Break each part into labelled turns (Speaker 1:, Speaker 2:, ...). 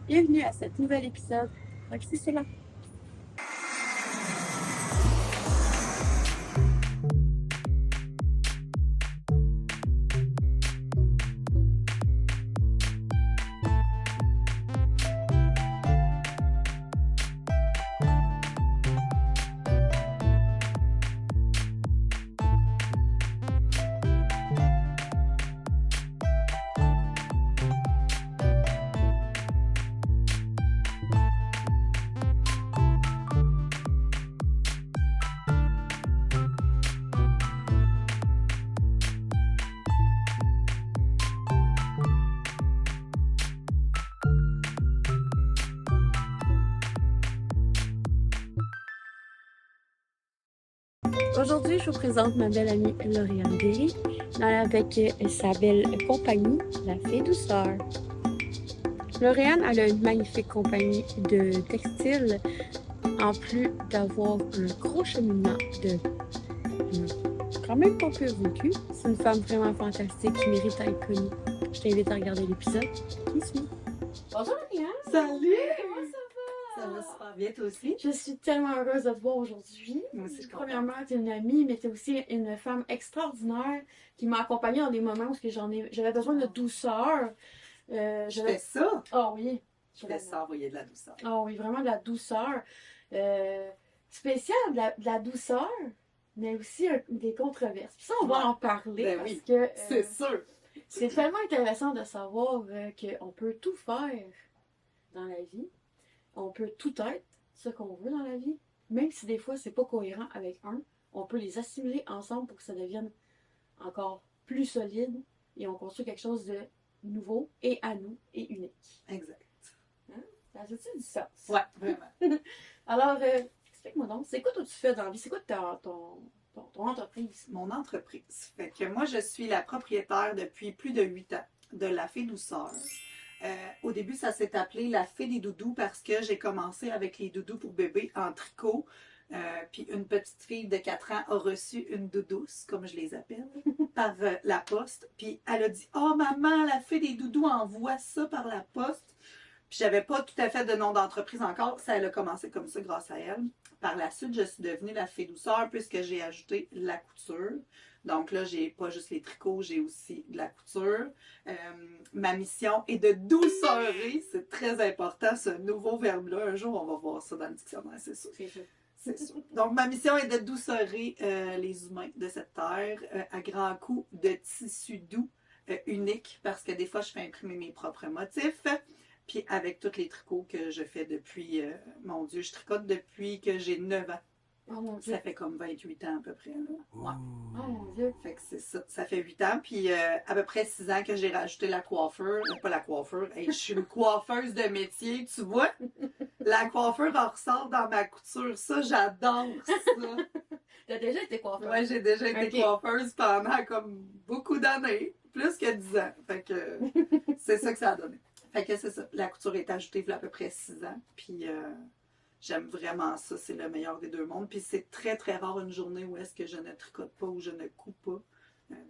Speaker 1: Bienvenue à cet nouvel épisode. Roxy, c'est là. Aujourd'hui, je vous présente ma belle amie Lauriane Derry avec sa belle compagnie, La Fée Douceur. Lauriane, elle a une magnifique compagnie de textiles, en plus d'avoir un gros cheminement de quand même pas peu vécu. C'est une femme vraiment fantastique qui mérite à être connue. Je t'invite à regarder l'épisode qui suit. Bonjour Lauriane!
Speaker 2: Salut!
Speaker 1: Comment ça va?
Speaker 2: Ça va super bien, toi aussi?
Speaker 1: Je suis tellement heureuse de te voir aujourd'hui.
Speaker 2: Moi aussi, je comprends.
Speaker 1: Premièrement, tu es une amie, mais tu es aussi une femme extraordinaire qui m'a accompagnée dans des moments où j'avais besoin de douceur.
Speaker 2: Je fais ça?
Speaker 1: Oh oui.
Speaker 2: Je fais ça, envoyer de la douceur.
Speaker 1: Oh oui, vraiment de la douceur. Spécial, de la douceur, mais aussi des controverses. Puis ça, on va en parler
Speaker 2: Ben
Speaker 1: parce
Speaker 2: oui,
Speaker 1: que
Speaker 2: c'est sûr.
Speaker 1: c'est tellement intéressant de savoir qu'on peut tout faire dans la vie. On peut tout être ce qu'on veut dans la vie, même si des fois c'est pas cohérent avec un. On peut les assimiler ensemble pour que ça devienne encore plus solide et on construit quelque chose de nouveau et à nous et unique.
Speaker 2: Exact.
Speaker 1: Hein? Ça a-tu du sens?
Speaker 2: Ouais, vraiment.
Speaker 1: Alors, explique-moi donc, c'est quoi toi tu fais dans la vie? C'est quoi ton entreprise?
Speaker 2: Mon entreprise. Fait que moi, je suis la propriétaire depuis plus de 8 ans de La Fée Douceur. Au début, ça s'est appelé La Fée des doudous parce que j'ai commencé avec les doudous pour bébé en tricot. Puis une petite fille de 4 ans a reçu une doudouce, comme je les appelle, par la poste. Puis elle a dit « Oh maman, La Fée des doudous envoie ça par la poste. » Puis j'avais pas tout à fait de nom d'entreprise encore. Ça a commencé comme ça grâce à elle. Par la suite, je suis devenue La Fée Douceur puisque j'ai ajouté la couture. Donc là, j'ai pas juste les tricots, j'ai aussi de la couture. Ma mission est de douceurer. C'est très important, ce nouveau verbe-là. Un jour, on va voir ça dans le dictionnaire, c'est sûr. C'est sûr. Donc, ma mission est de douceurer les humains de cette terre à grands coups de tissu doux, unique, parce que des fois, je fais imprimer mes propres motifs. Puis avec tous les tricots que je fais depuis, mon Dieu, je tricote depuis que j'ai 9 ans.
Speaker 1: Oh mon Dieu.
Speaker 2: Ça fait comme 28 ans à peu près. Là. Ouais.
Speaker 1: Oh mon Dieu.
Speaker 2: Fait que c'est ça. Ça fait 8 ans. Puis à peu près 6 ans que j'ai rajouté la coiffure. Pas la coiffure. Hey, je suis une coiffeuse de métier, tu vois. La coiffure en ressort dans ma couture. Ça, j'adore ça.
Speaker 1: T'as déjà été coiffeuse?
Speaker 2: Ouais, j'ai déjà été coiffeuse pendant comme beaucoup d'années. Plus que 10 ans. Fait que c'est ça que ça a donné. Fait que c'est ça. La couture est ajoutée il y a à peu près 6 ans. Puis j'aime vraiment ça. C'est le meilleur des deux mondes. Puis c'est très, très rare une journée où est-ce que je ne tricote pas ou je ne coupe pas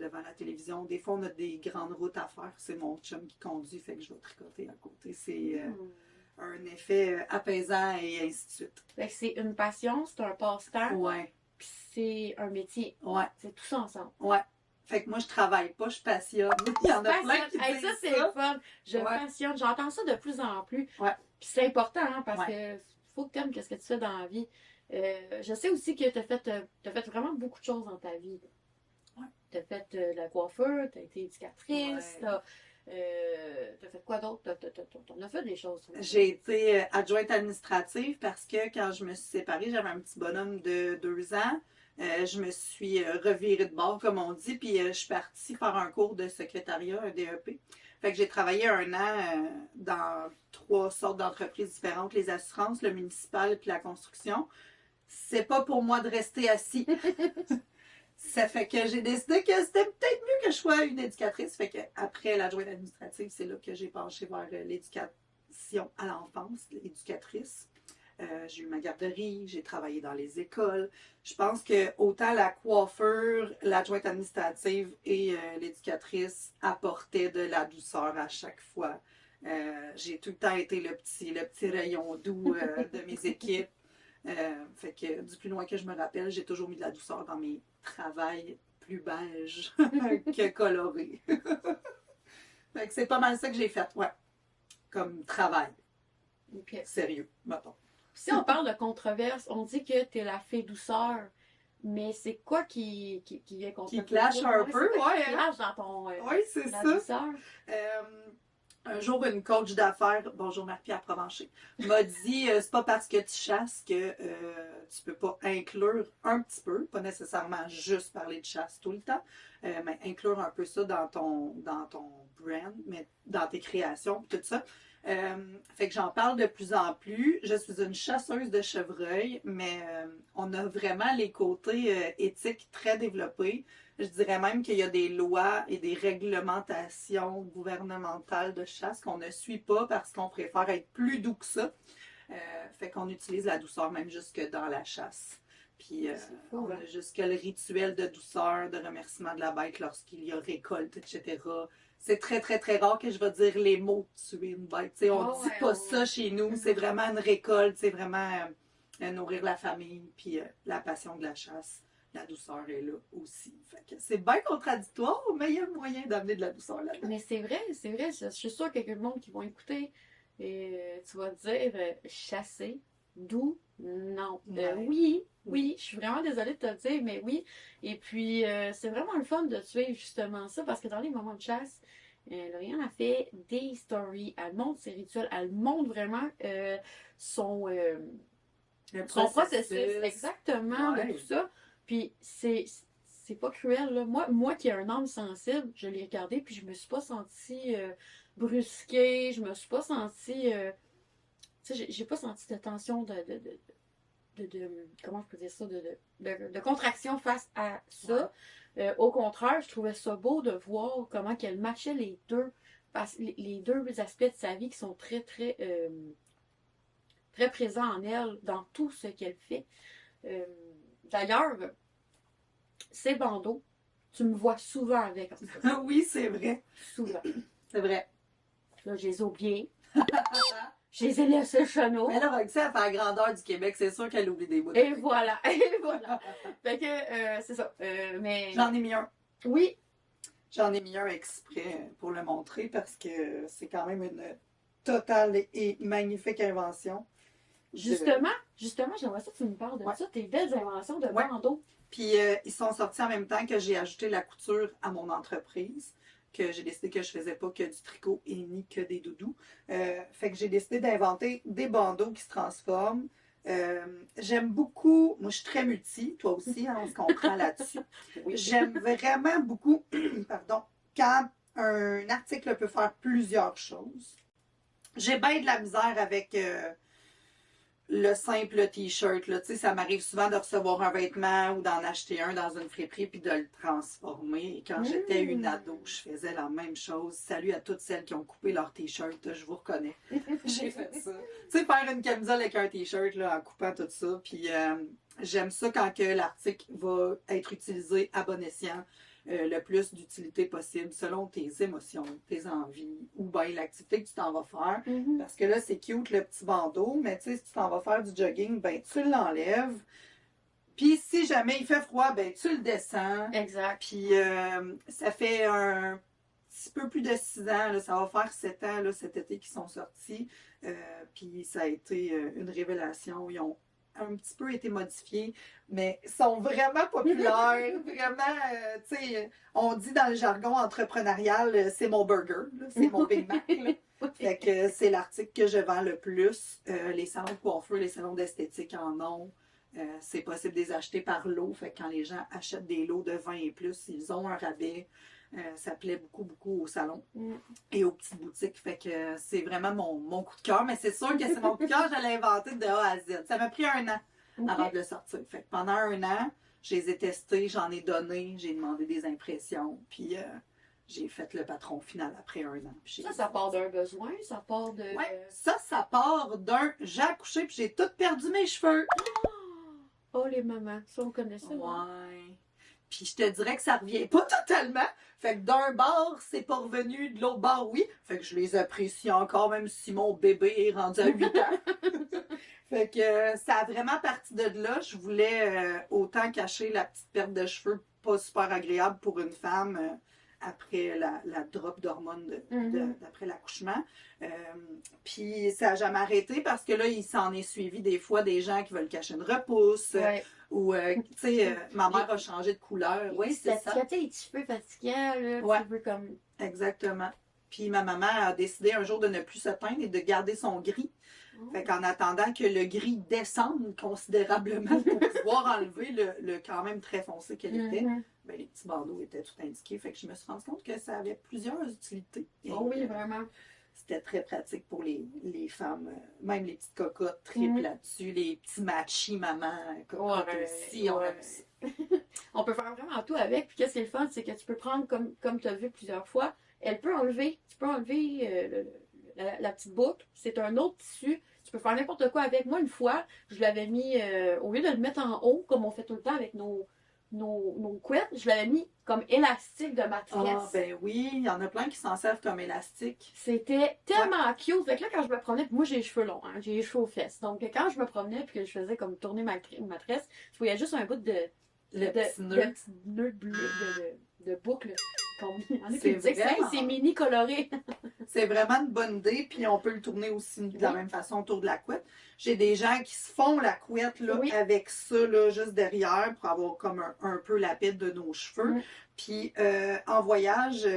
Speaker 2: devant la télévision. Des fois, on a des grandes routes à faire. C'est mon chum qui conduit. Fait que je vais tricoter à côté. C'est un effet apaisant et ainsi de suite.
Speaker 1: Fait que c'est une passion, c'est un passe-temps.
Speaker 2: Ouais.
Speaker 1: Puis c'est un métier.
Speaker 2: Ouais.
Speaker 1: C'est tout ça ensemble.
Speaker 2: Ouais. Fait que moi, je travaille pas, je passionne. Il y en a plein qui disent
Speaker 1: ça, c'est le fun. Je passionne. J'entends ça de plus en plus.
Speaker 2: Ouais.
Speaker 1: Puis c'est important, hein, parce que faut que tu aimes ce que tu fais dans la vie. Je sais aussi que tu as fait vraiment beaucoup de choses dans ta vie.
Speaker 2: Ouais.
Speaker 1: Tu as fait de la coiffure, tu as été éducatrice, t'as fait quoi d'autre? T'en as fait des choses.
Speaker 2: J'ai été adjointe administrative parce que quand je me suis séparée, j'avais un petit bonhomme de 2 ans. Je me suis revirée de bord, comme on dit, puis je suis partie faire un cours de secrétariat, un DEP. Fait que j'ai travaillé 1 an dans 3 sortes d'entreprises différentes, les assurances, le municipal puis la construction. C'est pas pour moi de rester assis. Ça fait que j'ai décidé que c'était peut-être mieux que je sois une éducatrice. Fait que après l'adjointe administrative, c'est là que j'ai penché vers l'éducation à l'enfance, l'éducatrice. J'ai eu ma garderie, j'ai travaillé dans les écoles. Je pense que autant la coiffure, l'adjointe administrative et l'éducatrice apportaient de la douceur à chaque fois J'ai tout le temps été le petit rayon doux de mes équipes. Fait que du plus loin que je me rappelle, j'ai toujours mis de la douceur dans mes travails plus beige que colorés. Fait que c'est pas mal ça que j'ai fait, ouais. Comme travail.
Speaker 3: Ok.
Speaker 2: Sérieux, mettons.
Speaker 3: Si on parle de controverse, on dit que t'es la fée douceur, mais c'est quoi qui vient contre
Speaker 2: Qui clash un peu,
Speaker 3: c'est quoi
Speaker 2: ouais,
Speaker 3: qui
Speaker 2: hein?
Speaker 3: clash dans ton
Speaker 2: Oui, c'est
Speaker 3: la
Speaker 2: ça.
Speaker 3: douceur?
Speaker 2: Euh, un jour, une coach d'affaires, bonjour Marie-Pierre Provencher, m'a dit c'est pas parce que tu chasses que tu peux pas inclure un petit peu, pas nécessairement juste parler de chasse tout le temps, mais inclure un peu ça dans ton brand, mais dans tes créations, tout ça. Fait que j'en parle de plus en plus. Je suis une chasseuse de chevreuil, mais on a vraiment les côtés éthiques très développés. Je dirais même qu'il y a des lois et des réglementations gouvernementales de chasse qu'on ne suit pas parce qu'on préfère être plus doux que ça. Fait qu'on utilise la douceur même jusque dans la chasse. Puis on a jusque le rituel de douceur, de remerciement de la bête lorsqu'il y a récolte, etc. C'est très, très, très rare que je vais dire les mots tuer une bête. T'sais, on dit pas ça chez nous. C'est vraiment une récolte. C'est vraiment nourrir la famille puis la passion de la chasse. La douceur est là aussi. Fait que c'est bien contradictoire, mais il y a moyen d'amener de la douceur là-dedans.
Speaker 3: Mais c'est vrai, c'est vrai. Je suis sûre qu'il y a quelqu'un de monde qui vont écouter et tu vas dire chasser, doux, non. Oui, je suis vraiment désolée de te le dire, mais oui. Et puis, c'est vraiment le fun de suivre justement ça parce que dans les moments de chasse, Lauriane a fait des stories. Elle montre ses rituels, elle montre vraiment son processus, exactement, de tout ça. Puis c'est pas cruel, là. Moi qui ai un âme sensible, je l'ai regardé, puis je me suis pas sentie brusquée, je me suis pas sentie. Tu sais, j'ai pas senti de tension comment je peux dire ça, de contraction face à ça. Au contraire, je trouvais ça beau de voir comment qu'elle matchait les deux, les deux aspects de sa vie qui sont très, très, très présents en elle dans tout ce qu'elle fait. D'ailleurs, ces bandeaux, tu me vois souvent avec. En fait.
Speaker 2: Oui, c'est vrai.
Speaker 3: Souvent.
Speaker 2: C'est vrai.
Speaker 3: Là, je les ai oubliés. Je les ai laissés chenaux.
Speaker 2: Mais là, avec ça, elle fait la grandeur du Québec, c'est sûr qu'elle oublie des bouts.
Speaker 3: Et voilà, et voilà. Fait que, c'est ça. Mais...
Speaker 2: J'en ai mis un.
Speaker 3: Oui.
Speaker 2: J'en ai mis un exprès pour le montrer parce que c'est quand même une totale et magnifique invention.
Speaker 3: Justement, j'aimerais ça que tu me parles de ça, tes belles inventions de bandeaux.
Speaker 2: Puis ils sont sortis en même temps que j'ai ajouté la couture à mon entreprise, que j'ai décidé que je faisais pas que du tricot et ni que des doudous. Fait que j'ai décidé d'inventer des bandeaux qui se transforment. J'aime beaucoup, moi je suis très multi, toi aussi, hein, on se comprend là-dessus. Oui. J'aime vraiment beaucoup, pardon, quand un article peut faire plusieurs choses. J'ai bien de la misère avec le simple t-shirt. Là. Tu sais, ça m'arrive souvent de recevoir un vêtement ou d'en acheter un dans une friperie puis de le transformer. Et quand j'étais une ado, je faisais la même chose. Salut à toutes celles qui ont coupé leur t-shirt, je vous reconnais. J'ai fait ça. Tu sais, faire une camisole avec un t-shirt là, en coupant tout ça. Puis j'aime ça quand que l'article va être utilisé à bon escient. Le plus d'utilité possible selon tes émotions, tes envies ou bien l'activité que tu t'en vas faire. Mm-hmm. Parce que là, c'est cute le petit bandeau, mais tu sais, si tu t'en vas faire du jogging, ben tu l'enlèves. Puis si jamais il fait froid, ben tu le descends.
Speaker 3: Exact.
Speaker 2: Puis ça fait un petit peu plus de 6 ans, là, ça va faire 7 ans là, cet été qu'ils sont sortis. Puis ça a été une révélation. Ils ont un petit peu été modifiés, mais sont vraiment populaires. Vraiment, tu sais, on dit dans le jargon entrepreneurial, c'est mon burger, là, c'est mon Big Mac. Là. Fait que c'est l'article que je vends le plus. Les salons de coiffure, les salons d'esthétique en ont. C'est possible de les acheter par lot. Fait que quand les gens achètent des lots de 20 et plus, ils ont un rabais. Ça plaît beaucoup, beaucoup au salon et aux petites boutiques. Fait que c'est vraiment mon coup de cœur. Mais c'est sûr que c'est mon coup de cœur, je l'ai inventé de A à Z. Ça m'a pris 1 an avant de le sortir. Fait que pendant 1 an, je les ai testés, j'en ai donné, j'ai demandé des impressions. Puis j'ai fait le patron final après 1 an.
Speaker 3: Ça part d'un besoin, ça part de...
Speaker 2: Oui, ça part d'un... J'ai accouché puis j'ai tout perdu mes cheveux.
Speaker 3: Oh, les mamans, ça on connaît ça.
Speaker 2: Ouais. Puis je te dirais que ça revient pas totalement. Fait que d'un bord, c'est pas revenu, de l'autre bord, oui. Fait que je les apprécie encore, même si mon bébé est rendu à 8 ans. Fait que ça a vraiment parti de là. Je voulais autant cacher la petite perte de cheveux pas super agréable pour une femme après la drop d'hormones d'après l'accouchement. Puis ça n'a jamais arrêté parce que là, il s'en est suivi des fois des gens qui veulent cacher une repousse.
Speaker 3: Ouais.
Speaker 2: Ou, tu sais, ma mère a changé de couleur. Oui, c'est ça.
Speaker 3: Tu as les cheveux fatigants, là.
Speaker 2: Ouais.
Speaker 3: Tu veux comme...
Speaker 2: Exactement. Puis ma maman a décidé un jour de ne plus se teindre et de garder son gris. Fait qu'en attendant que le gris descende considérablement pour pouvoir enlever le quand même très foncé qu'elle était, ben, les petits bandeaux étaient tout indiqués. Fait que je me suis rendu compte que ça avait plusieurs utilités. Et,
Speaker 3: Oh oui, vraiment.
Speaker 2: c'était très pratique pour les femmes, même les petites cocottes triples là-dessus, les petits machis maman cocottes aussi. On aime ça.
Speaker 3: On peut faire vraiment tout avec. Puis qu'est-ce qui est le fun, c'est que tu peux prendre, comme tu as vu plusieurs fois, tu peux enlever la petite boucle. C'est un autre tissu. Tu peux faire n'importe quoi avec. Moi, une fois, je l'avais mis, au lieu de le mettre en haut, comme on fait tout le temps avec nos couettes, je l'avais mis comme élastique de matresse.
Speaker 2: Ah, ben oui, il y en a plein qui s'en servent comme élastique.
Speaker 3: C'était tellement cute. Fait que là, quand je me promenais, puis moi j'ai les cheveux longs, hein, j'ai les cheveux aux fesses. Donc quand je me promenais puis que je faisais comme tourner ma matresse, je voyais juste un bout de
Speaker 2: petit
Speaker 3: nœud bleu, de boucle. Il y en a qui
Speaker 2: C'est
Speaker 3: me disaient que
Speaker 2: vraiment-
Speaker 3: c'est mini coloré.
Speaker 2: C'est vraiment une bonne idée, puis on peut le tourner aussi de la même façon autour de la couette. J'ai des gens qui se font la couette là, avec ça là, juste derrière pour avoir comme un peu la pète de nos cheveux. Puis en voyage,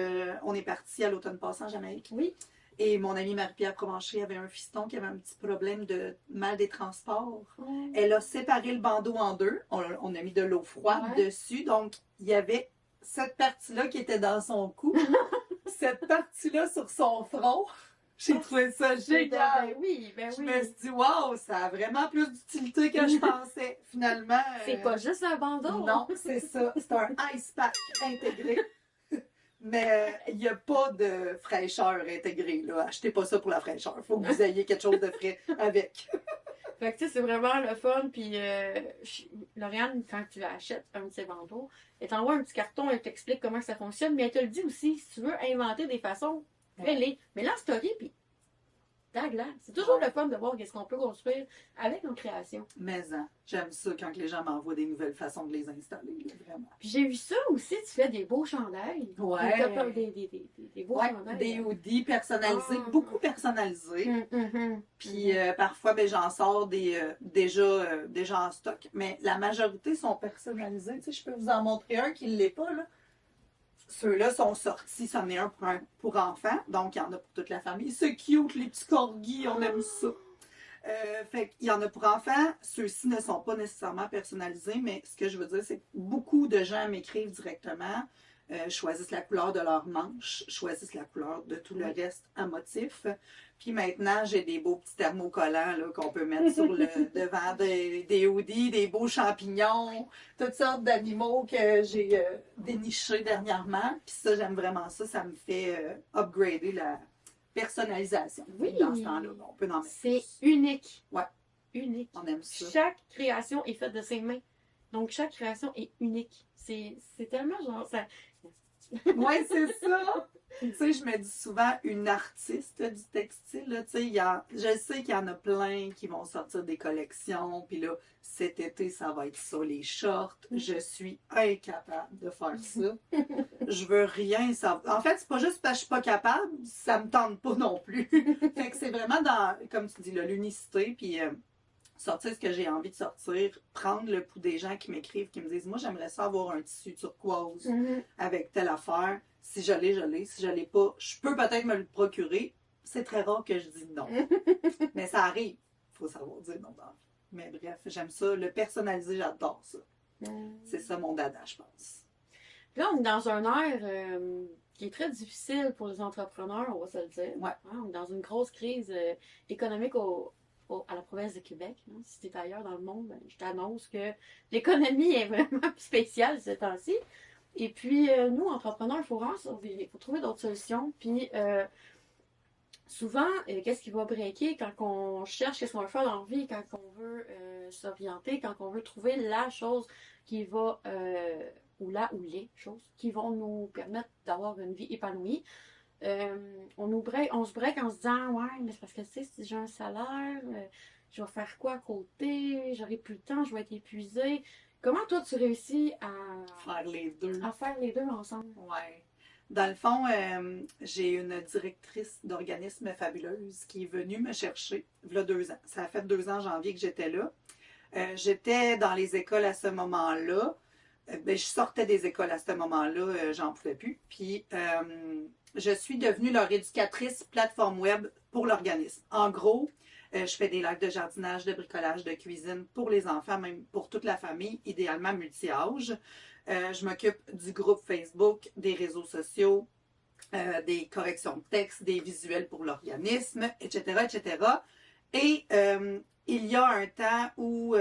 Speaker 2: on est parti à l'automne passant en Jamaïque.
Speaker 3: Oui.
Speaker 2: Et mon amie Marie-Pierre Provencher avait un fiston qui avait un petit problème de mal des transports. Elle a séparé le bandeau en deux. On a mis de l'eau froide dessus. Donc, il y avait cette partie-là qui était dans son cou. Cette partie-là sur son front. J'ai trouvé ça génial.
Speaker 3: Ben oui.
Speaker 2: Je me suis dit, waouh, ça a vraiment plus d'utilité que je pensais. Finalement.
Speaker 3: C'est pas juste un bandeau.
Speaker 2: Non, c'est ça. C'est un ice pack intégré. Mais il n'y a pas de fraîcheur intégrée. Là. Achetez pas ça pour la fraîcheur. Il faut que vous ayez quelque chose de frais avec.
Speaker 3: Fait que tu sais, c'est vraiment le fun. Puis Lauriane, quand tu achètes un de ces bandeaux, elle t'envoie un petit carton, elle t'explique comment ça fonctionne, mais elle te le dit aussi, si tu veux inventer des façons, fais-les. Mais là, story, puis tag-là. C'est toujours le fun de voir qu'est-ce qu'on peut construire avec nos créations.
Speaker 2: Mais j'aime ça quand les gens m'envoient des nouvelles façons de les installer, là, vraiment.
Speaker 3: Puis j'ai vu ça aussi, tu fais des beaux chandails.
Speaker 2: Ouais.
Speaker 3: Des beaux chandails.
Speaker 2: Des hoodies personnalisés, beaucoup personnalisés. Puis
Speaker 3: Mm-hmm.
Speaker 2: parfois, ben, j'en sors déjà en stock. Mais la majorité sont personnalisés. Tu sais, je peux vous en montrer un qui ne l'est pas, là. Ceux-là sont sortis, c'en est un pour enfants, donc il y en a pour toute la famille. C'est cute, les petits corgis, on aime ça. Fait qu'il y en a pour enfants, ceux-ci ne sont pas nécessairement personnalisés, mais ce que je veux dire, c'est que beaucoup de gens m'écrivent directement, choisissent la couleur de leur manche, choisissent la couleur de tout le reste à motif. Puis maintenant, j'ai des beaux petits thermocollants là, qu'on peut mettre sur le devant des hoodies, des beaux champignons, toutes sortes d'animaux que j'ai dénichés dernièrement. Puis ça, j'aime vraiment ça. Ça me fait upgrader la personnalisation.
Speaker 3: Oui.
Speaker 2: Dans ce temps-là, on peut en mettre
Speaker 3: C'est
Speaker 2: plus.
Speaker 3: unique.
Speaker 2: Ouais.
Speaker 3: Unique.
Speaker 2: On aime ça.
Speaker 3: Chaque création est faite de ses mains. Donc, chaque création est unique. C'est tellement genre... Ça...
Speaker 2: Oui, c'est ça. Tu sais, je me dis souvent une artiste du textile. Là, tu sais, je sais qu'il y en a plein qui vont sortir des collections. Puis là, cet été, ça va être ça, les shorts. Je suis incapable de faire ça. Je veux rien savoir. En fait, c'est pas juste parce que je suis pas capable, ça me tente pas non plus. Fait que c'est vraiment dans, comme tu dis, l'unicité. Puis sortir ce que j'ai envie de sortir, prendre le pouls des gens qui m'écrivent, qui me disent, moi, j'aimerais ça avoir un tissu turquoise avec telle affaire. Si je l'ai, je l'ai. Si je l'ai pas, je peux peut-être me le procurer. C'est très rare que je dis non. Mais ça arrive. Il faut savoir dire non dans la vie. Mais bref, j'aime ça. Le personnalisé, j'adore ça. C'est ça mon dada, je pense.
Speaker 3: Là, on est dans un air qui est très difficile pour les entrepreneurs, on va se le dire.
Speaker 2: Ouais.
Speaker 3: On est dans une grosse crise économique à la province de Québec. Hein. Si tu es ailleurs dans le monde, ben, je t'annonce que l'économie est vraiment spéciale ces temps-ci. Et puis, nous, entrepreneurs, il faut trouver d'autres solutions. Puis, souvent, qu'est-ce qui va breaker quand on cherche qu'est-ce qu'on veut faire dans la vie, quand on veut s'orienter, quand on veut trouver la chose qui va ou les choses qui vont nous permettre d'avoir une vie épanouie. On se break en se disant, ouais, mais c'est parce que, tu sais, si j'ai un salaire, je vais faire quoi à côté, j'aurai plus le temps, je vais être épuisée. Comment toi, tu réussis
Speaker 2: Faire les deux.
Speaker 3: à faire les deux ensemble?
Speaker 2: Ouais. Dans le fond, j'ai une directrice d'organisme fabuleuse qui est venue me chercher il y a 2 ans. Ça a fait 2 ans en janvier que j'étais là. J'étais dans les écoles à ce moment-là. Ben, je sortais des écoles à ce moment-là, j'en pouvais plus. Puis, je suis devenue leur éducatrice plateforme web pour l'organisme. En gros, je fais des lives de jardinage, de bricolage, de cuisine pour les enfants, même pour toute la famille, idéalement multi-âge. Je m'occupe du groupe Facebook, des réseaux sociaux, des corrections de texte, des visuels pour l'organisme, etc., etc. Et il y a un temps où,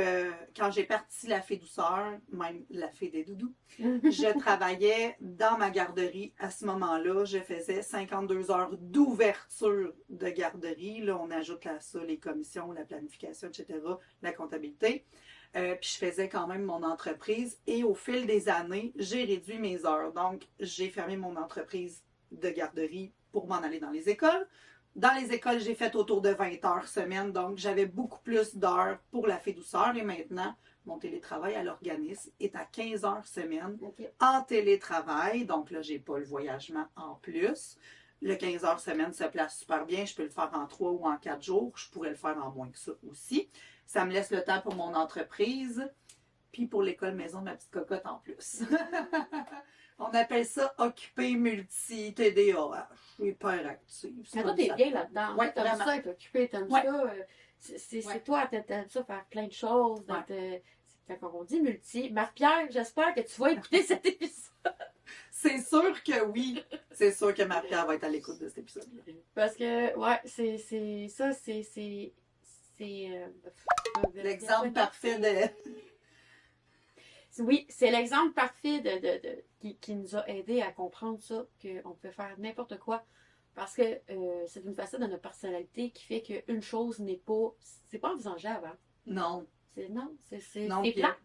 Speaker 2: quand j'ai parti la Fée Douceur, même la Fée des Doudous, je travaillais dans ma garderie. À ce moment-là, je faisais 52 heures d'ouverture de garderie. Là, on ajoute à ça les commissions, la planification, etc., la comptabilité. Puis je faisais quand même mon entreprise. Et au fil des années, j'ai réduit mes heures. Donc, j'ai fermé mon entreprise de garderie pour m'en aller dans les écoles. Dans les écoles, j'ai fait autour de 20 heures semaine, donc j'avais beaucoup plus d'heures pour la Fée Douceur. Et maintenant, mon télétravail à l'organisme est à 15 heures semaine en télétravail. Donc là, j'ai pas le voyagement en plus. Le 15 heures semaine se place super bien. Je peux le faire en 3 ou en 4 jours. Je pourrais le faire en moins que ça aussi. Ça me laisse le temps pour mon entreprise, puis pour l'école maison de ma petite cocotte en plus. On appelle ça occupé multi-TDAH. Je suis hyper active.
Speaker 3: Mais toi, t'es bien là-dedans.
Speaker 2: Ouais,
Speaker 3: t'aimes
Speaker 2: vraiment.
Speaker 3: ça être occupé, t'aimes
Speaker 2: Ouais.
Speaker 3: ça. C'est toi, t'aimes ça faire plein de choses. Fait qu'on dit multi. Marie-Pierre, j'espère que tu vas écouter cet épisode.
Speaker 2: C'est sûr que oui. C'est sûr que Marie-Pierre va être à l'écoute de cet épisode-là.
Speaker 3: Parce que, ouais,
Speaker 2: L'exemple parfait de...
Speaker 3: Oui, c'est l'exemple parfait qui nous a aidé à comprendre ça, qu'on peut faire n'importe quoi. Parce que c'est une facette de notre personnalité qui fait qu'une chose n'est pas. C'est pas envisageable, hein?
Speaker 2: Non.
Speaker 3: C'est
Speaker 2: Non, puis
Speaker 3: plat.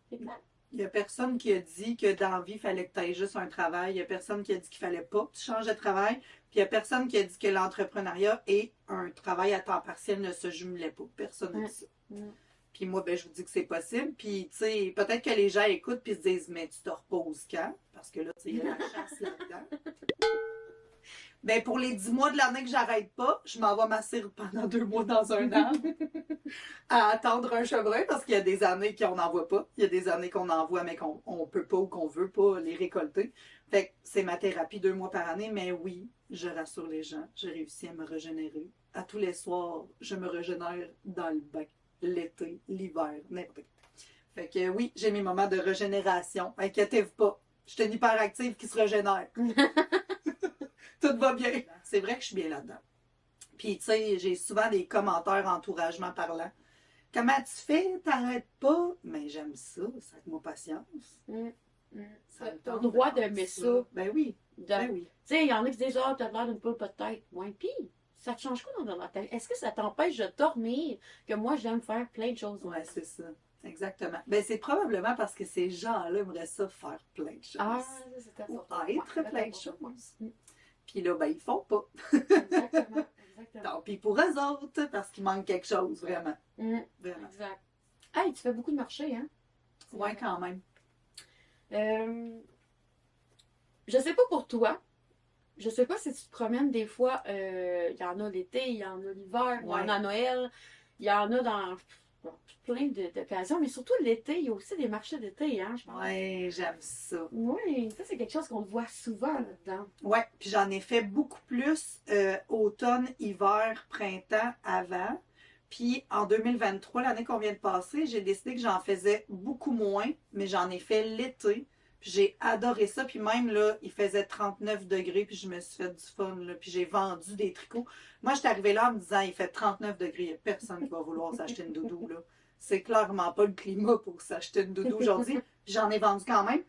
Speaker 3: C'est plat.
Speaker 2: il n'y a personne qui a dit que dans la vie, il fallait que tu aies juste un travail. Il n'y a personne qui a dit qu'il fallait pas que tu changes de travail. Puis il n'y a personne qui a dit que l'entrepreneuriat et un travail à temps partiel ne se jumelaient pas. Personne n'a dit ça. Puis moi, ben, je vous dis que c'est possible. Puis, tu sais, peut-être que les gens écoutent puis se disent, mais tu te reposes quand? Parce que là, tu sais, il y a la chasse là-dedans. Ben, pour les 10 mois de l'année que j'arrête pas, je m'en vais masser pendant 2 mois dans un an à attendre un chevreuil parce qu'il y a des années qu'on n'en voit pas. Il y a des années qu'on en voit, mais qu'on peut pas ou qu'on veut pas les récolter. Fait que c'est ma thérapie 2 mois par année, mais oui, je rassure les gens, j'ai réussi à me régénérer. À tous les soirs, je me régénère dans le bain. L'été, l'hiver, n'importe quoi. Fait que oui, j'ai mes moments de régénération. Inquiétez-vous pas. Je suis une hyperactive qui se régénère. Tout va bien. C'est vrai que je suis bien là-dedans. Puis, tu sais, j'ai souvent des commentaires encouragement parlant. Comment tu fais? T'arrêtes pas? Mais j'aime ça. Ça a patience.
Speaker 3: T'as le droit d'aimer ça.
Speaker 2: Ben oui. Ben oui.
Speaker 3: Tu sais, il y en a qui disent, ah, t'as l'air d'une poule pas de tête. Ouais, pis, ça te change quoi dans ta tête? Est-ce que ça t'empêche de dormir? Que moi, j'aime faire plein de choses.
Speaker 2: Ouais, c'est ça. Exactement. Ben, c'est probablement parce que ces gens-là aimeraient ça faire plein de choses.
Speaker 3: Ah, c'est ta
Speaker 2: Ou
Speaker 3: sorte.
Speaker 2: être plein de choses. Puis là, ben, ils font pas.
Speaker 3: Exactement.
Speaker 2: Tant pis pour eux autres, parce qu'il manque quelque chose, vraiment. Vraiment.
Speaker 3: Exact. Hey, tu fais beaucoup de marchés, hein?
Speaker 2: Ouais, quand même.
Speaker 3: Je sais pas pour toi. Je sais pas si tu te promènes des fois. Il y en a l'été, il y en a l'hiver, il y en a à Noël, il y en a dans plein d'occasions, mais surtout l'été, il y a aussi des marchés d'été, hein, je pense.
Speaker 2: Ouais, j'aime ça.
Speaker 3: Oui, ça c'est quelque chose qu'on voit souvent là-dedans.
Speaker 2: Ouais, puis j'en ai fait beaucoup plus automne, hiver, printemps, avant. Puis en 2023, l'année qu'on vient de passer, j'ai décidé que j'en faisais beaucoup moins, mais j'en ai fait l'été. Puis j'ai adoré ça. Puis même là, il faisait 39 degrés, puis je me suis fait du fun, là. Puis j'ai vendu des tricots. Moi, j'étais arrivée là en me disant, il fait 39 degrés, il n'y a personne qui va vouloir s'acheter une doudou, là. C'est clairement pas le climat pour s'acheter une doudou aujourd'hui. Puis j'en ai vendu quand même.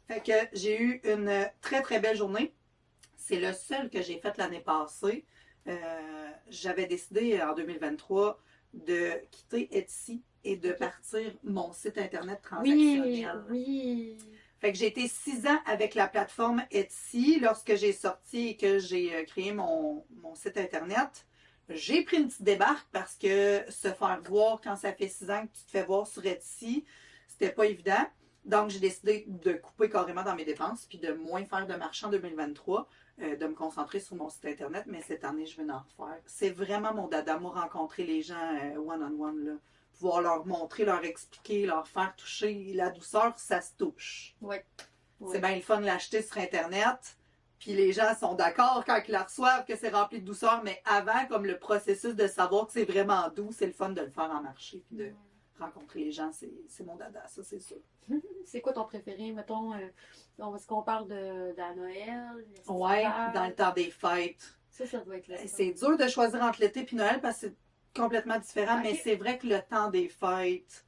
Speaker 2: Fait que j'ai eu une très, très belle journée. C'est le seul que j'ai fait l'année passée. J'avais décidé en 2023 de quitter Etsy et de partir mon site internet transactionnel.
Speaker 3: Oui.
Speaker 2: Fait que j'ai été 6 ans avec la plateforme Etsy. Lorsque j'ai sorti et que j'ai créé mon site Internet, j'ai pris une petite débarque parce que se faire voir quand ça fait 6 ans que tu te fais voir sur Etsy, c'était pas évident. Donc, j'ai décidé de couper carrément dans mes dépenses puis de moins faire de marché en 2023, de me concentrer sur mon site Internet. Mais cette année, je vais en refaire. C'est vraiment mon dada, moi, rencontrer les gens one-on-one, là. Pouvoir leur montrer, leur expliquer, leur faire toucher. La douceur, ça se touche.
Speaker 3: Oui.
Speaker 2: C'est bien le fun de l'acheter sur Internet. Puis les gens sont d'accord quand ils la reçoivent que c'est rempli de douceur. Mais avant, comme le processus de savoir que c'est vraiment doux, c'est le fun de le faire en marché. Puis de rencontrer les gens, c'est mon dada, ça, c'est sûr.
Speaker 3: C'est quoi ton préféré, mettons? Est-ce qu'on parle de la Noël?
Speaker 2: Ouais, dans le temps des fêtes.
Speaker 3: Ça doit être là.
Speaker 2: C'est dur de choisir entre l'été et Noël parce que c'est complètement différent.
Speaker 3: Okay.
Speaker 2: Mais c'est vrai que le temps des fêtes...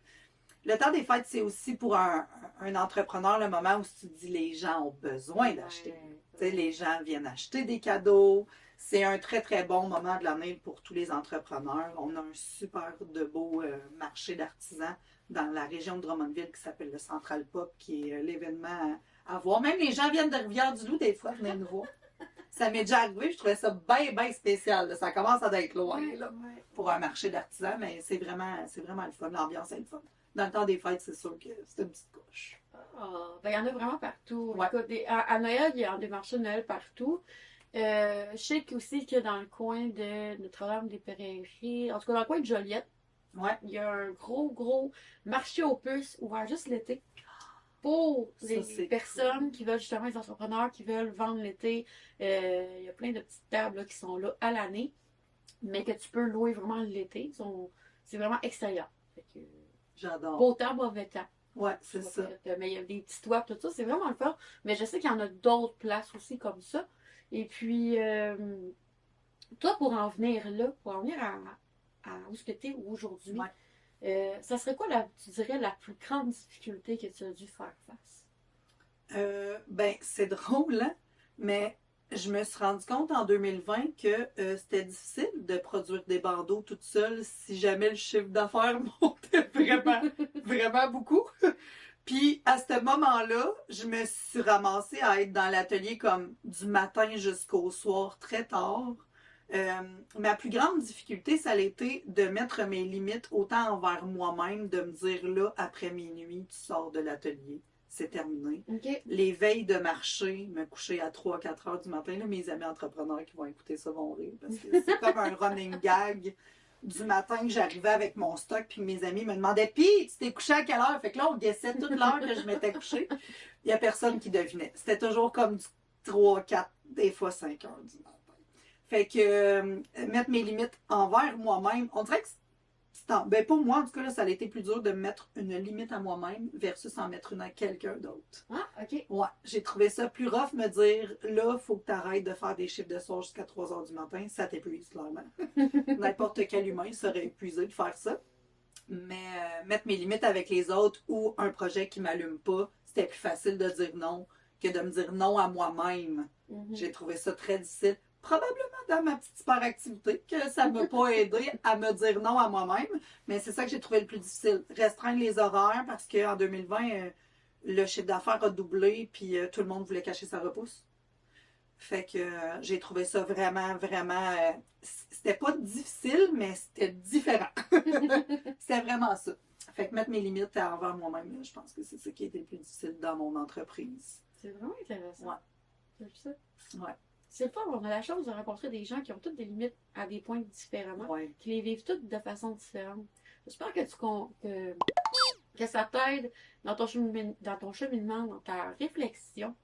Speaker 2: Le temps des fêtes, c'est aussi pour un entrepreneur le moment où tu te dis les gens ont besoin d'acheter. Ouais. Les gens viennent acheter des cadeaux. C'est un très, très bon moment de l'année pour tous les entrepreneurs. On a un super de beau marché d'artisans dans la région de Drummondville qui s'appelle le Central Pop, qui est l'événement à voir. Même les gens viennent de Rivière-du-Loup des fois, venir nous voir. Ça m'est déjà arrivé, je trouvais ça bien, bien spécial. Là. Ça commence à être loin là, pour un marché d'artisans, mais c'est vraiment le fun. L'ambiance est le fun. Dans le temps des fêtes, c'est sûr que c'est une petite couche.
Speaker 3: Il y en a vraiment partout.
Speaker 2: Ouais.
Speaker 3: Écoute, à Noël, il y a des marchés de Noël partout. Je sais aussi que dans le coin de Notre-Dame-des-Prairies, en tout cas dans le coin de Joliette, il y a un gros marché aux puces ouvert juste l'été pour les personnes qui veulent justement, les entrepreneurs qui veulent vendre l'été. Il y a plein de petites tables là, qui sont là à l'année, mais que tu peux louer vraiment l'été. C'est vraiment extérieur. Fait que,
Speaker 2: j'adore.
Speaker 3: Beau temps, mauvais temps.
Speaker 2: Ouais, c'est ça.
Speaker 3: Mais il y a des petits toits, tout ça, c'est vraiment le fun. Mais je sais qu'il y en a d'autres places aussi comme ça. Et puis, toi, pour en venir à où ce que tu es aujourd'hui, ça serait quoi, tu dirais, la plus grande difficulté que tu as dû faire face?
Speaker 2: Ben, c'est drôle, hein? Mais je me suis rendu compte en 2020 que c'était difficile de produire des bandeaux toute seule si jamais le chiffre d'affaires montait vraiment, vraiment beaucoup. Puis à ce moment-là, je me suis ramassée à être dans l'atelier comme du matin jusqu'au soir très tard. Ma plus grande difficulté, ça a été de mettre mes limites autant envers moi-même, de me dire là, après minuit, tu sors de l'atelier. C'est terminé.
Speaker 3: Okay.
Speaker 2: Les veilles de marché, me coucher à 3-4 heures du matin, là, mes amis entrepreneurs qui vont écouter ça vont rire parce que c'est comme un running gag du matin que j'arrivais avec mon stock puis mes amis me demandaient « Pis, tu t'es couché à quelle heure? » Fait que là, on guessait toute l'heure que je m'étais couchée. Il n'y a personne qui devinait. C'était toujours comme du 3, 4, des fois 5 heures du matin. Fait que mettre mes limites envers moi-même, on dirait que ben pour moi, en tout cas, là, ça a été plus dur de mettre une limite à moi-même versus en mettre une à quelqu'un d'autre.
Speaker 3: Ah, OK.
Speaker 2: Ouais, j'ai trouvé ça plus rough me dire, là, il faut que tu arrêtes de faire des chiffres de soir jusqu'à 3 heures du matin. Ça t'épuise, clairement. N'importe quel humain serait épuisé de faire ça. Mais mettre mes limites avec les autres ou un projet qui m'allume pas, c'était plus facile de dire non que de me dire non à moi-même. J'ai trouvé ça très difficile. Probablement dans ma petite hyperactivité, que ça ne m'a pas aidé à me dire non à moi-même, mais c'est ça que j'ai trouvé le plus difficile. Restreindre les horaires parce qu'en 2020, le chiffre d'affaires a doublé puis tout le monde voulait cacher sa repousse. Fait que j'ai trouvé ça vraiment, vraiment... c'était pas difficile, mais c'était différent. C'était vraiment ça. Fait que mettre mes limites envers moi-même, je pense que c'est ça qui a été le plus difficile dans mon entreprise.
Speaker 3: C'est vraiment intéressant.
Speaker 2: Ouais.
Speaker 3: C'est ça?
Speaker 2: Ouais.
Speaker 3: C'est le fun, on a la chance de rencontrer des gens qui ont toutes des limites à des points différemment, qui les vivent toutes de façon différente. J'espère que que ça t'aide dans ton cheminement, dans ta réflexion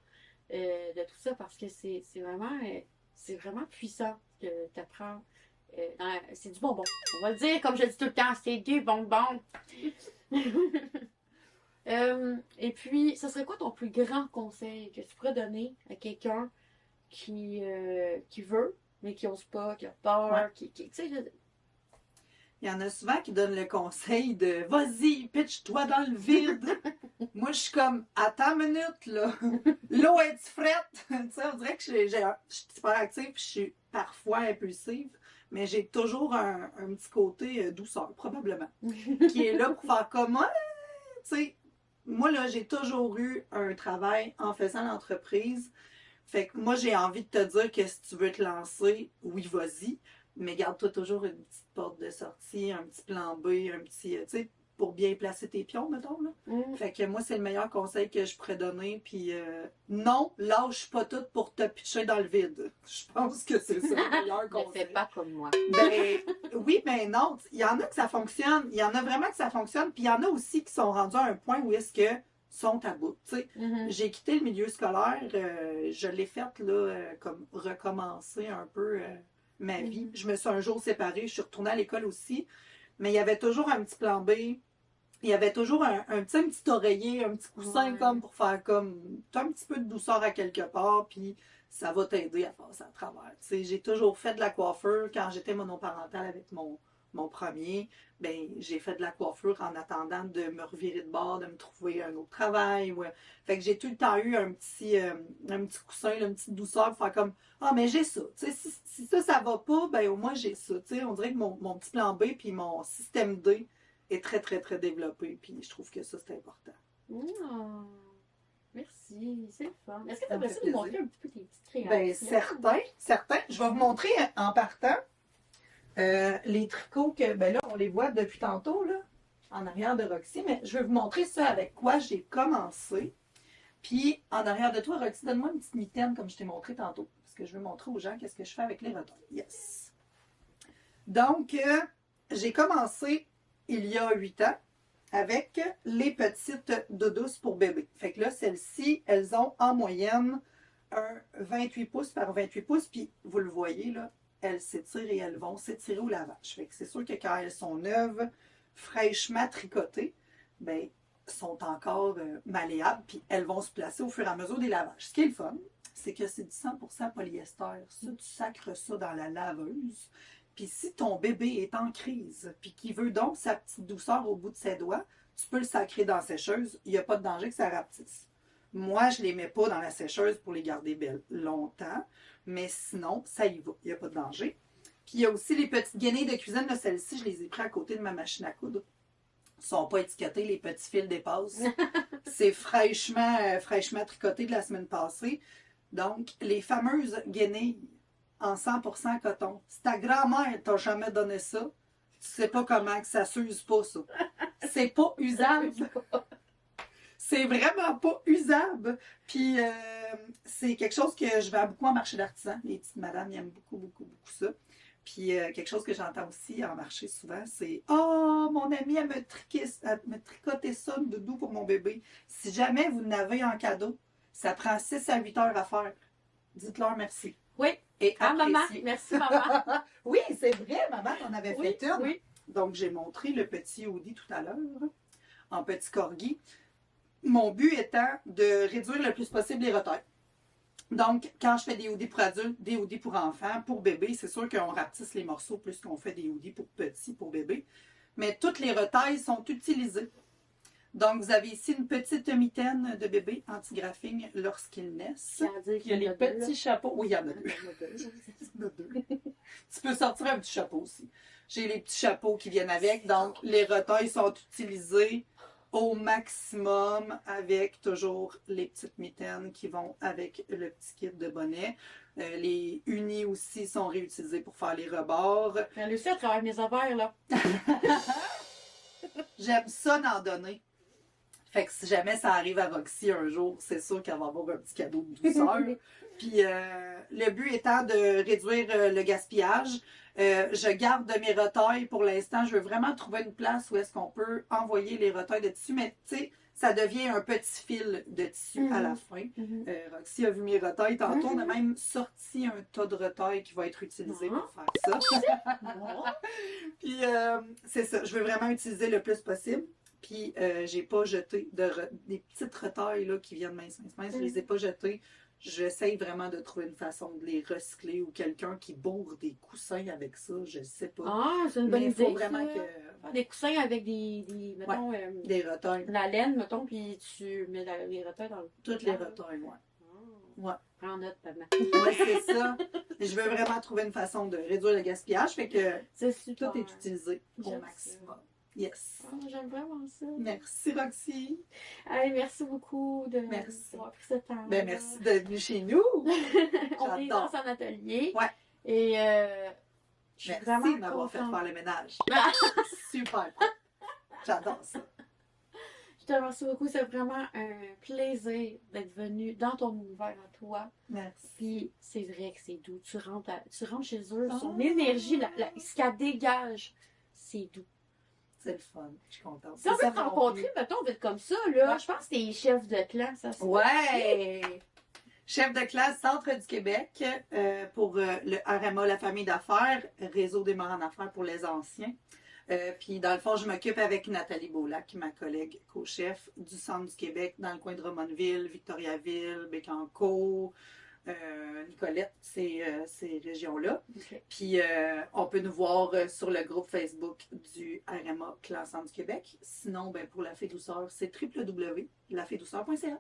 Speaker 3: de tout ça, parce que c'est vraiment puissant que tu apprends. C'est du bonbon. On va le dire, comme je dis tout le temps, c'est du bonbon. Et puis, ce serait quoi ton plus grand conseil que tu pourrais donner à quelqu'un qui veut, mais qui n'ose pas, qui a peur, tu sais,
Speaker 2: il y en a souvent qui donnent le conseil de « Vas-y, pitch-toi dans le vide! » Moi, je suis comme « Attends une minute, là! L'eau est frette! » Tu sais, on dirait que je suis super active, je suis parfois impulsive, mais j'ai toujours un petit côté douceur, probablement, qui est là pour faire comme « tu sais, moi, là, j'ai toujours eu un travail en faisant l'entreprise. Fait que moi, j'ai envie de te dire que si tu veux te lancer, oui, vas-y. Mais garde-toi toujours une petite porte de sortie, un petit plan B, un petit, tu sais, pour bien placer tes pions, mettons, là. Fait que moi, c'est le meilleur conseil que je pourrais donner. Puis non, lâche pas tout pour te pitcher dans le vide. Je pense que c'est ça le meilleur
Speaker 3: Ne
Speaker 2: conseil.
Speaker 3: fais pas comme moi.
Speaker 2: Ben oui, mais non. Il y en a que ça fonctionne. Il y en a vraiment que ça fonctionne. Puis il y en a aussi qui sont rendus à un point où est-ce que sont à bout. Tu sais, j'ai quitté le milieu scolaire. Je l'ai fait là, comme recommencer un peu ma vie. Je me suis un jour séparée. Je suis retournée à l'école aussi. Mais il y avait toujours un petit plan B. Il y avait toujours un petit oreiller, un petit coussin comme pour faire comme un petit peu de douceur à quelque part, puis ça va t'aider à passer à travers. Tu sais, j'ai toujours fait de la coiffure quand j'étais monoparentale avec mon premier. Ben, j'ai fait de la coiffure en attendant de me revirer de bord, de me trouver un autre travail. Ouais. Fait que j'ai tout le temps eu un petit coussin, là, une petite douceur pour faire comme ah, mais j'ai ça. Tu sais, si ça va pas, ben au moins j'ai ça. Tu sais, on dirait que mon petit plan B puis mon système D est très, très, très développé. Puis je trouve que ça, c'est important.
Speaker 3: Oh, merci, c'est le fun. Est-ce que tu
Speaker 2: Ça me
Speaker 3: aimerais
Speaker 2: fait
Speaker 3: ça nous montrer
Speaker 2: plaisir.
Speaker 3: un petit peu tes petites créations?
Speaker 2: Ben, certains. Je vais vous montrer en partant les tricots que, ben là, on les voit depuis tantôt, là, en arrière de Roxy, mais je vais vous montrer ça avec quoi j'ai commencé. Puis, en arrière de toi, Roxy, donne-moi une petite mitaine comme je t'ai montré tantôt, parce que je veux montrer aux gens qu'est-ce que je fais avec les retours. Yes! Donc, j'ai commencé il y a 8 ans avec les petites doudous pour bébé. Fait que là, celles-ci, elles ont en moyenne un 28 pouces par 28 pouces, puis vous le voyez, là, elles s'étirent et elles vont s'étirer au lavage. Fait que c'est sûr que quand elles sont neuves, fraîchement tricotées, ben, sont encore malléables, puis elles vont se placer au fur et à mesure des lavages. Ce qui est le fun, c'est que c'est du 100% polyester. Ça, tu sacres ça dans la laveuse. Puis si ton bébé est en crise, puis qu'il veut donc sa petite douceur au bout de ses doigts, tu peux le sacrer dans la sécheuse. Il n'y a pas de danger que ça rapetisse. Moi, je ne les mets pas dans la sécheuse pour les garder belles longtemps, mais sinon, ça y va. Il n'y a pas de danger. Puis il y a aussi les petites guenilles de cuisine. Celles-ci, je les ai prises à côté de ma machine à coudre. Ils ne sont pas étiquetés, les petits fils dépassent. C'est fraîchement tricoté de la semaine passée. Donc, les fameuses guenilles en 100% coton. Si ta grand-mère t'a jamais donné ça, tu sais pas comment que ça s'use pas, ça. C'est pas usable. C'est vraiment pas usable. Puis, c'est quelque chose que je vends beaucoup en marché d'artisans. Les petites madames ils aiment beaucoup, beaucoup, beaucoup ça. Puis, quelque chose que j'entends aussi en marché souvent, c'est « Oh, mon amie, elle me tricoté ça, une doudou pour mon bébé. Si jamais vous n'avez en cadeau, ça prend 6 à 8 heures à faire. Dites-leur merci. »
Speaker 3: Oui.
Speaker 2: Et
Speaker 3: maman.
Speaker 2: appréciez.
Speaker 3: Merci, maman.
Speaker 2: Oui, c'est vrai, maman, on avait
Speaker 3: Oui,
Speaker 2: fait une.
Speaker 3: oui.
Speaker 2: Donc, j'ai montré le petit hoodie tout à l'heure, en petit corgi. Mon but étant de réduire le plus possible les retailles. Donc, quand je fais des hoodies pour adultes, des hoodies pour enfants, pour bébés, c'est sûr qu'on rapetisse les morceaux plus qu'on fait des hoodies pour petits, pour bébés. Mais toutes les retailles sont utilisées. Donc, vous avez ici une petite mitaine de bébé anti-graphing lorsqu'ils naissent. Il y a les petits chapeaux. Oui, il y en a deux. Il y en a deux. Tu peux sortir un petit chapeau aussi. J'ai les petits chapeaux qui viennent avec. Donc, les retailles sont utilisées au maximum avec toujours les petites mitaines qui vont avec le petit kit de bonnet. Les unis aussi sont réutilisés pour faire les rebords.
Speaker 3: J'ai réussi à travers mes affaires, là.
Speaker 2: J'aime ça d'en donner. Fait que si jamais ça arrive à Roxy un jour, c'est sûr qu'elle va avoir un petit cadeau de douceur. Puis le but étant de réduire le gaspillage. Je garde de mes retailles pour l'instant. Je veux vraiment trouver une place où est-ce qu'on peut envoyer les retailles de tissu. Mais tu sais, ça devient un petit fil de tissu à la fin. Roxy a vu mes retailles. Tantôt, on a même sorti un tas de retailles qui va être utilisé pour faire ça. Puis c'est ça. Je veux vraiment utiliser le plus possible. Puis j'ai pas jeté des petites retailles là, qui viennent mince. Je les ai pas jetées. J'essaye vraiment de trouver une façon de les recycler ou quelqu'un qui bourre des coussins avec ça, je sais pas.
Speaker 3: Ah, c'est une bonne
Speaker 2: Mais il
Speaker 3: idée.
Speaker 2: faut vraiment
Speaker 3: ça.
Speaker 2: que...
Speaker 3: Faire des coussins avec des mettons,
Speaker 2: des retailles.
Speaker 3: la laine, mettons, puis tu mets les retailles dans le...
Speaker 2: Toutes les retailles, ouais. Ouais.
Speaker 3: Prends note, maman.
Speaker 2: Ouais, c'est ça. Je veux vraiment trouver une façon de réduire le gaspillage, fait que
Speaker 3: C'est super.
Speaker 2: tout est utilisé au
Speaker 3: J'aime
Speaker 2: maximum. Yes.
Speaker 3: Ah, j'aime vraiment ça.
Speaker 2: Merci, Roxy.
Speaker 3: Allez, merci beaucoup
Speaker 2: Merci.
Speaker 3: d'avoir pris ce temps.
Speaker 2: Ben, merci d'être venue chez nous.
Speaker 3: On est dans
Speaker 2: J'adore.
Speaker 3: son atelier.
Speaker 2: Ouais.
Speaker 3: Et je suis
Speaker 2: Merci
Speaker 3: vraiment
Speaker 2: de m'avoir fait
Speaker 3: contente.
Speaker 2: faire le ménage.
Speaker 3: Ah!
Speaker 2: Super. J'adore ça.
Speaker 3: Je te remercie beaucoup. C'est vraiment un plaisir d'être venu dans ton univers à toi.
Speaker 2: Merci.
Speaker 3: Puis c'est vrai que c'est doux. Tu rentres chez eux, son
Speaker 2: Ah.
Speaker 3: énergie, ce qu'elle dégage, c'est doux.
Speaker 2: C'est le fun. Je suis contente.
Speaker 3: Si on veut
Speaker 2: Ça
Speaker 3: te
Speaker 2: me
Speaker 3: rencontrer,
Speaker 2: remplit.
Speaker 3: mettons, vite comme ça, là,
Speaker 2: Ouais.
Speaker 3: je pense que t'es chef de clan, ça se fait.
Speaker 2: Ouais! Chef de classe Centre du Québec pour le RMA, la famille d'affaires, Réseau des morts en affaires pour les anciens. Puis dans le fond, je m'occupe avec Nathalie Beaulac, ma collègue co-chef du Centre du Québec dans le coin de Drummondville, Victoriaville, Bécancour, Nicolette, ces régions-là.
Speaker 3: Ok.
Speaker 2: Puis on peut nous voir sur le groupe Facebook du RMA Clan Centre du Québec. Sinon, ben, pour La Fée Douceur, c'est www.lafédouceur.ca.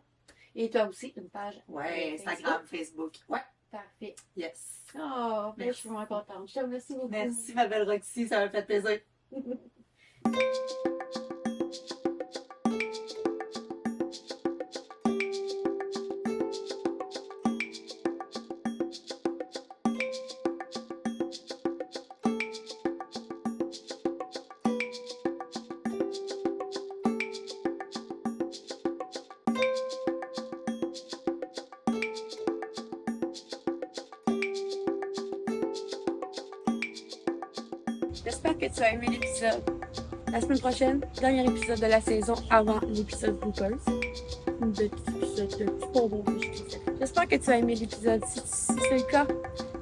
Speaker 3: Et tu as aussi une page.
Speaker 2: Ouais, Instagram, Facebook. Ouais,
Speaker 3: Parfait.
Speaker 2: yes.
Speaker 3: Oh, ben, je
Speaker 2: Merci.
Speaker 3: suis vraiment contente. Je te remercie beaucoup.
Speaker 2: Merci, ma belle Roxy, ça m'a fait plaisir.
Speaker 1: J'espère que tu as aimé l'épisode. La semaine prochaine, dernier épisode de la saison avant l'épisode Bloopers. Ou de l'épisode de bonbon que je disais. J'espère que tu as aimé l'épisode. Si c'est le cas,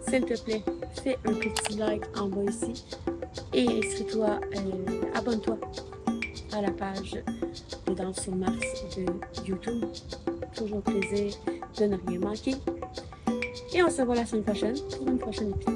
Speaker 1: s'il te plaît, fais un petit like en bas ici. Et inscris-toi, abonne-toi à la page de Danse sur Mars de YouTube. Toujours plaisir de ne rien manquer. Et on se voit la semaine prochaine pour une prochaine épisode.